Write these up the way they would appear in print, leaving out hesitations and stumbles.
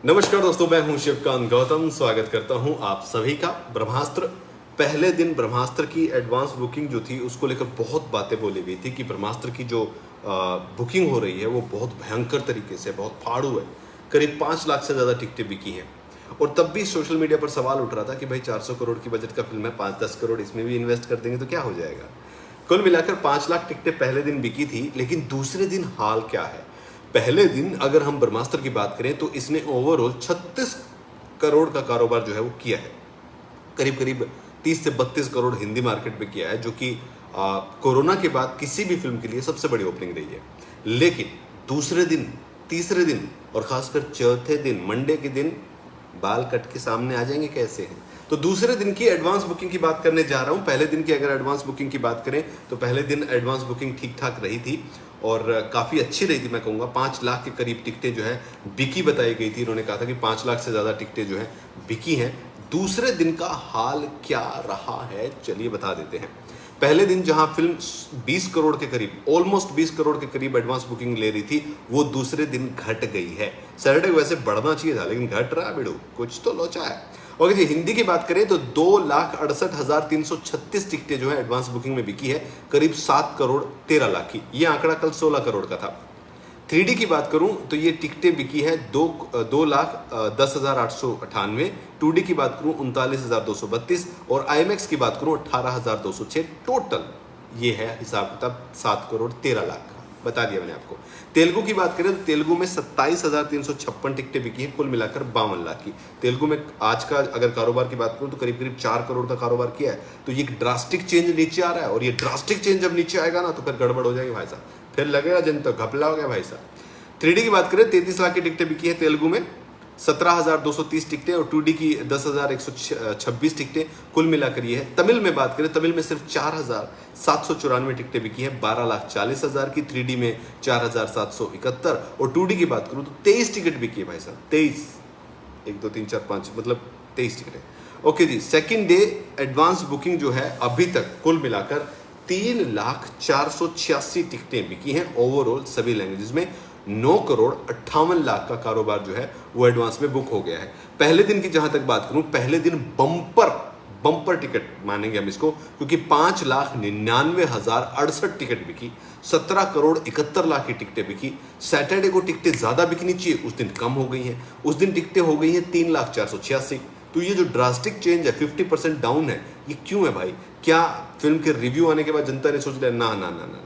नमस्कार दोस्तों, मैं हूं शिवकांत गौतम। स्वागत करता हूं आप सभी का। ब्रह्मास्त्र पहले दिन ब्रह्मास्त्र की एडवांस बुकिंग जो थी उसको लेकर बहुत बातें बोली गई थी कि ब्रह्मास्त्र की जो बुकिंग हो रही है वो बहुत भयंकर तरीके से, बहुत फाड़ू है। करीब 5 लाख से ज़्यादा टिकटें बिकी हैं। और तब भी सोशल मीडिया पर सवाल उठ रहा था कि भाई 400 करोड़ की बजट का फिल्म है, 5-10 करोड़ इसमें भी इन्वेस्ट कर देंगे तो क्या हो जाएगा। कुल मिलाकर 5 लाख टिकटें पहले दिन बिकी थी, लेकिन दूसरे दिन हाल क्या है। पहले दिन अगर हम ब्रह्मास्त्र की बात करें तो इसने ओवरऑल 36 करोड़ का कारोबार जो है वो किया है। करीब करीब 30 से 32 करोड़ हिंदी मार्केट में किया है, जो कि कोरोना के बाद किसी भी फिल्म के लिए सबसे बड़ी ओपनिंग रही है। लेकिन दूसरे दिन, तीसरे दिन और खासकर चौथे दिन, मंडे के दिन बाल कट के सामने आ जाएंगे कैसे हैं। तो दूसरे दिन की एडवांस बुकिंग की बात करने जा रहा हूं। पहले दिन की अगर एडवांस बुकिंग की बात करें तो पहले दिन एडवांस बुकिंग ठीक ठाक रही थी और काफ़ी अच्छी रही थी। मैं कहूँगा 5 लाख के करीब टिकटें जो है बिकी बताई गई थी। इन्होंने कहा था कि 5 लाख से ज़्यादा टिकटें जो है बिकी हैं। दूसरे दिन का हाल क्या रहा है चलिए बता देते हैं। पहले दिन जहां फिल्म 20 करोड़ के करीब, ऑलमोस्ट 20 करोड़ के करीब एडवांस बुकिंग ले रही थी, वो दूसरे दिन घट गई है। सैटरडे वैसे बढ़ना चाहिए था लेकिन घट रहा है बिड़ू, कुछ तो लोचा है। ओके जी, हिंदी की बात करें तो 2,68,336 टिकटें जो है एडवांस बुकिंग में बिकी है, करीब 7 करोड़ 13 लाख की। ये आंकड़ा कल 16 करोड़ का था। 3D की बात करूं तो ये टिकटें बिकी है 2,10,898। 2D की बात करूं 39,232 और IMAX की बात करूं 18,206। टोटल ये है हिसाब किताब 7 करोड़ 13 लाख का, बता दिया मैंने आपको। तेलुगु की बात करें तो तेलुगु में 27,356 टिकटें बिकी है, कुल मिलाकर 52 लाख की। तेलुगु में आज का अगर कारोबार की बात करूं तो करीब करीब 4 करोड़ का कारोबार किया है। तो ये ड्रास्टिक चेंज नीचे आ रहा है और ये ड्रास्टिक चेंज जब नीचे आएगा ना तो फिर गड़बड़ हो जाएगी भाई साहब, फिर लगेगा जन तो घपला हो गया भाई साहब। 3D की बात करें 33 लाख की टिकटें बिकी है तेलुगु में, 17,230 टिकटें और 2D की 10,126 टिकटें, कुल मिलाकर ये है। तमिल में बात करें, तमिल में सिर्फ 4,794 टिकटें बिकी है, 12,40,000 की। 3D में 4,771 और 2D की बात करूं तो 23 टिकट बिकी है भाई साहब, 23, 1 2 3 4 5 मतलब 23 टिकटें। ओके जी, सेकंड डे एडवांस बुकिंग जो है अभी तक कुल मिलाकर 3,486 टिकटें बिकी हैं ओवरऑल सभी लैंग्वेजेस में। 9 करोड़ 58 लाख का कारोबार जो है वो एडवांस में बुक हो गया है। पहले दिन की जहां तक बात करूं, पहले दिन बम्पर टिकट मानेंगे हम इसको, क्योंकि 5,99,068 टिकट बिकी, 17 करोड़ 71 लाख की टिकटें बिकी। सैटरडे को टिकटें ज्यादा बिकनी चाहिए, उस दिन कम हो गई हैं। उस दिन टिकटें हो गई हैं 3,04,86। तो ये जो ड्रास्टिक चेंज है, 50% डाउन है, ये क्यों है भाई? क्या फिल्म के रिव्यू आने के बाद जनता ने सोच लिया ना ना ना ना,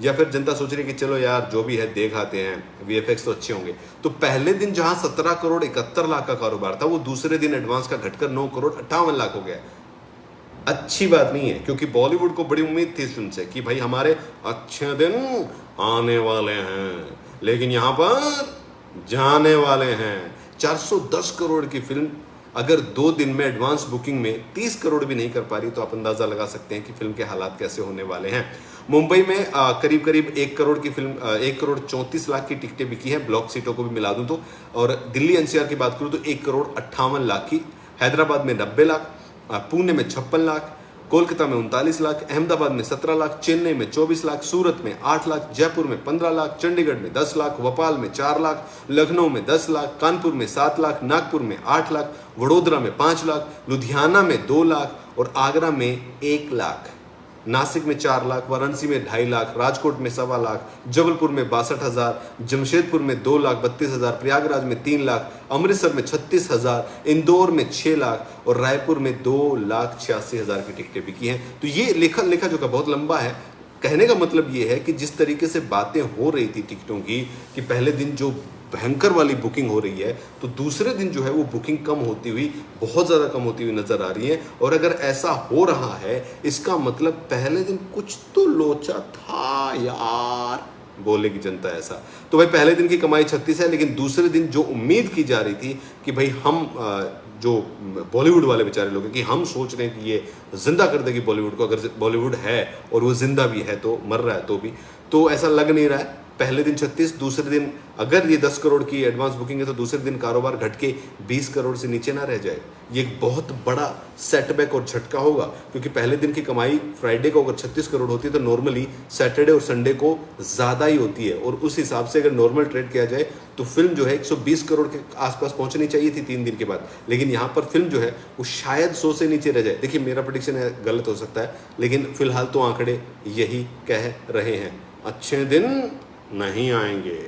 या फिर जनता सोच रही है कि चलो यार जो भी है देख आते हैं, VFX तो अच्छे होंगे। तो पहले दिन जहां 17 करोड़ 71 लाख का कारोबार था, वो दूसरे दिन एडवांस का घटकर 9 करोड़ 58 लाख हो गया। अच्छी बात नहीं है, क्योंकि बॉलीवुड को बड़ी उम्मीद थी इस फिल्म से कि भाई हमारे अच्छे दिन आने वाले हैं, लेकिन यहां पर जाने वाले हैं। 410 करोड़ की फिल्म अगर 2 दिन में एडवांस बुकिंग में 30 करोड़ भी नहीं कर पा रही, तो आप अंदाजा लगा सकते हैं कि फिल्म के हालात कैसे होने वाले हैं। मुंबई में करीब करीब 1 करोड़ की फिल्म, 1 करोड़ 34 लाख की टिकटें बिकी है, ब्लॉक सीटों को भी मिला दूं तो। और दिल्ली NCR की बात करूं तो 1 करोड़ 58 लाख की। हैदराबाद में 90 लाख, पुणे में 56 लाख, कोलकाता में 39 लाख, अहमदाबाद में 17 लाख, चेन्नई में 24 लाख, सूरत में 8 लाख, जयपुर में 15 लाख, चंडीगढ़ में 10 लाख, भोपाल में 4 लाख, लखनऊ में 10 लाख, कानपुर में 7 लाख, नागपुर में 8 लाख, वडोदरा में 5 लाख, लुधियाना में 2 लाख और आगरा में 1 लाख, नासिक में 4 लाख, वाराणसी में 2.5 लाख, राजकोट में 1.25 लाख, जबलपुर में 62,000, जमशेदपुर में 2,32,000, प्रयागराज में 3 लाख, अमृतसर में 36,000, इंदौर में 6 लाख और रायपुर में 2,86,000 की टिकटें बिकी हैं। तो ये लेखा जो का बहुत लंबा है। कहने का मतलब ये है कि जिस तरीके से बातें हो रही थी टिकटों की, कि पहले दिन जो भयंकर वाली बुकिंग हो रही है, तो दूसरे दिन जो है वो बुकिंग कम होती हुई, बहुत ज़्यादा कम होती हुई नजर आ रही है। और अगर ऐसा हो रहा है, इसका मतलब पहले दिन कुछ तो लोचा था यार, बोलेगी जनता ऐसा। तो भाई पहले दिन की कमाई 36 है, लेकिन दूसरे दिन जो उम्मीद की जा रही थी कि भाई हम जो बॉलीवुड वाले बेचारे लोग हैं कि हम सोच रहे हैं कि ये जिंदा कर देगी बॉलीवुड को, अगर बॉलीवुड है और वो जिंदा भी है तो, मर रहा है तो भी, तो ऐसा लग नहीं रहा है। पहले दिन 36, दूसरे दिन अगर ये 10 करोड़ की एडवांस बुकिंग है तो दूसरे दिन कारोबार घट के 20 करोड़ से नीचे ना रह जाए। ये एक बहुत बड़ा सेटबैक और झटका होगा, क्योंकि पहले दिन की कमाई फ्राइडे को अगर 36 करोड़ होती है तो नॉर्मली सैटरडे और संडे को ज़्यादा ही होती है। और उस हिसाब से अगर नॉर्मल ट्रेड किया जाए तो फिल्म जो है 120 करोड़ के आसपास पहुंचनी चाहिए थी 3 दिन के बाद, लेकिन यहाँ पर फिल्म जो है वो शायद 100 से नीचे रह जाए। देखिए मेरा प्रेडिक्शन है, गलत हो सकता है, लेकिन फिलहाल तो आंकड़े यही कह रहे हैं। अच्छे दिन नहीं आएंगे।